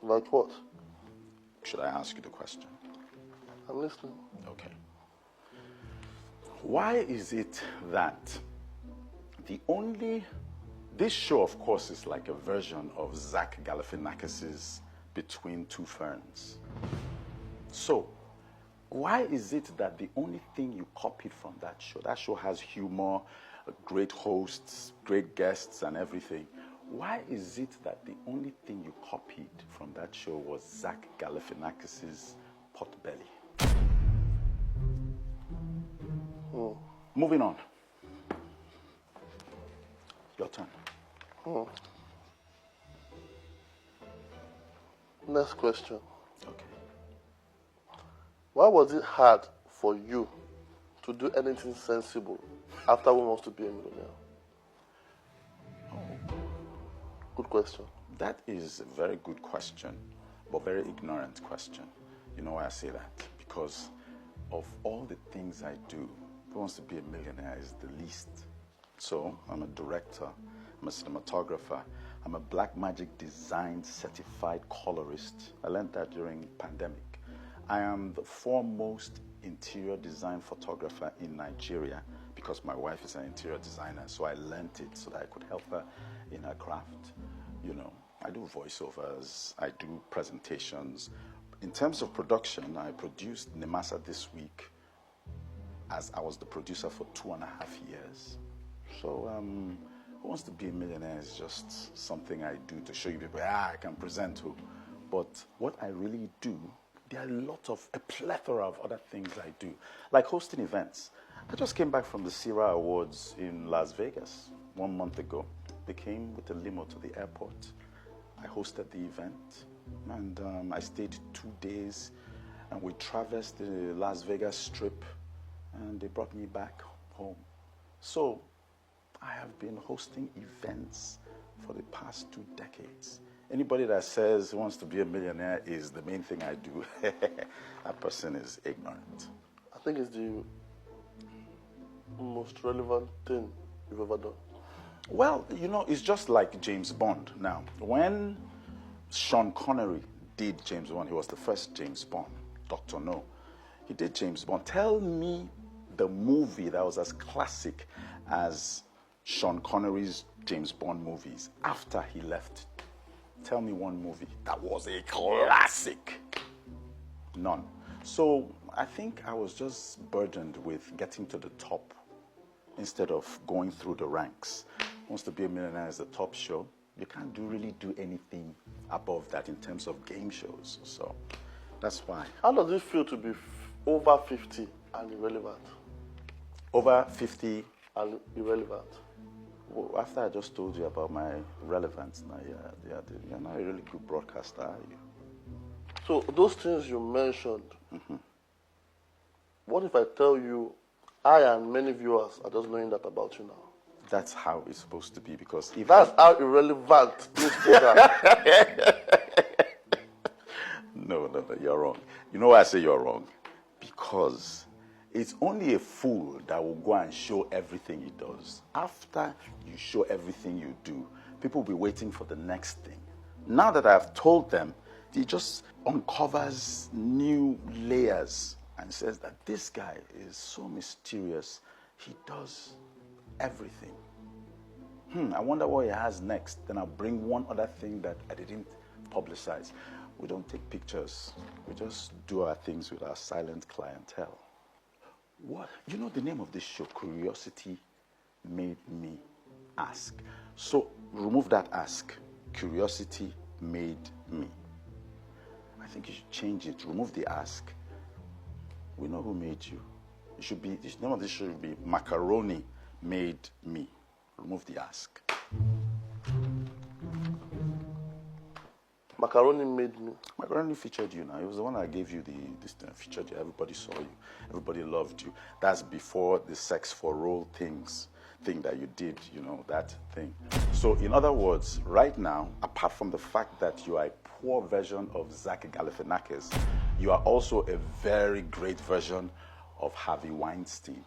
Like what? Should I ask you the question? I'm listening. Okay. Why is it that this show, of course, is like a version of Zach Galifianakis's Between Two Ferns. So, why is it that the only thing you copied from that show has humor, great hosts, great guests, and everything? Why is it that the only thing you copied from that show was Zach Galifianakis's Potbelly? Moving on. Your turn. Next question. Okay. Why was it hard for you to do anything sensible after Who Wants to Be a Millionaire? Good question. That is a very good question, but very ignorant question. You know why I say that? Because of all the things I do, Who Wants to Be a Millionaire is the least. So, I'm a director, I'm a cinematographer, I'm a Black Magic Design certified colorist. I learned that during pandemic. I am the foremost interior design photographer in Nigeria because my wife is an interior designer, so I learned it so that I could help her in her craft. You know, I do voiceovers, I do presentations. In terms of production, I produced Nemasa this week as I was the producer for 2.5 years. So, Who Wants to Be a Millionaire is just something I do to show you people, I can present to. But what I really do, there are a plethora of other things I do, like hosting events. I just came back from the CIRA Awards in Las Vegas 1 month ago. They came with a limo to the airport. I hosted the event, and I stayed 2 days, and we traversed the Las Vegas Strip, and they brought me back home. So, I have been hosting events for the past 2 decades. Anybody that says he wants to be a millionaire is the main thing I do, that person is ignorant. I think it's the most relevant thing you've ever done. Well, you know, it's just like James Bond. Now, when Sean Connery did James Bond, he was the first James Bond, Dr. No. He did James Bond. Tell me the movie that was as classic as Sean Connery's James Bond movies after he left. Tell me one movie that was a classic. None. So I think I was just burdened with getting to the top instead of going through the ranks. Wants to Be a Millionaire is the top show. You can't really do anything above that in terms of game shows. So that's why. How does it feel to be over 50 and irrelevant? Over 50 and irrelevant? Well, after I just told you about my relevance, now you're not a really good broadcaster, are you? So those things you mentioned, what if I tell you I and many viewers are just knowing that about you now? That's how it's supposed to be, because if that's how irrelevant this program. No, you're wrong. You know why I say you're wrong? Because it's only a fool that will go and show everything he does. After you show everything you do, people will be waiting for the next thing. Now that I've told them, he just uncovers new layers and says that this guy is so mysterious. He does everything. I wonder what he has next. Then I'll bring one other thing that I didn't publicize. We don't take pictures. We just do our things with our silent clientele. What? You know the name of this show, Curiosity Made Me Ask. So remove that ask. Curiosity Made Me. I think you should change it. Remove the ask. We know who made you. It should be, the name of this show should be Macaroni Made Me. Remove the ask. Macaroni made me. Macaroni featured you now. It was the one that gave you this thing, featured you. Everybody saw you. Everybody loved you. That's before the sex for role thing that you did, you know, that thing. So in other words, right now, apart from the fact that you are a poor version of Zach Galifianakis, you are also a very great version of Harvey Weinstein.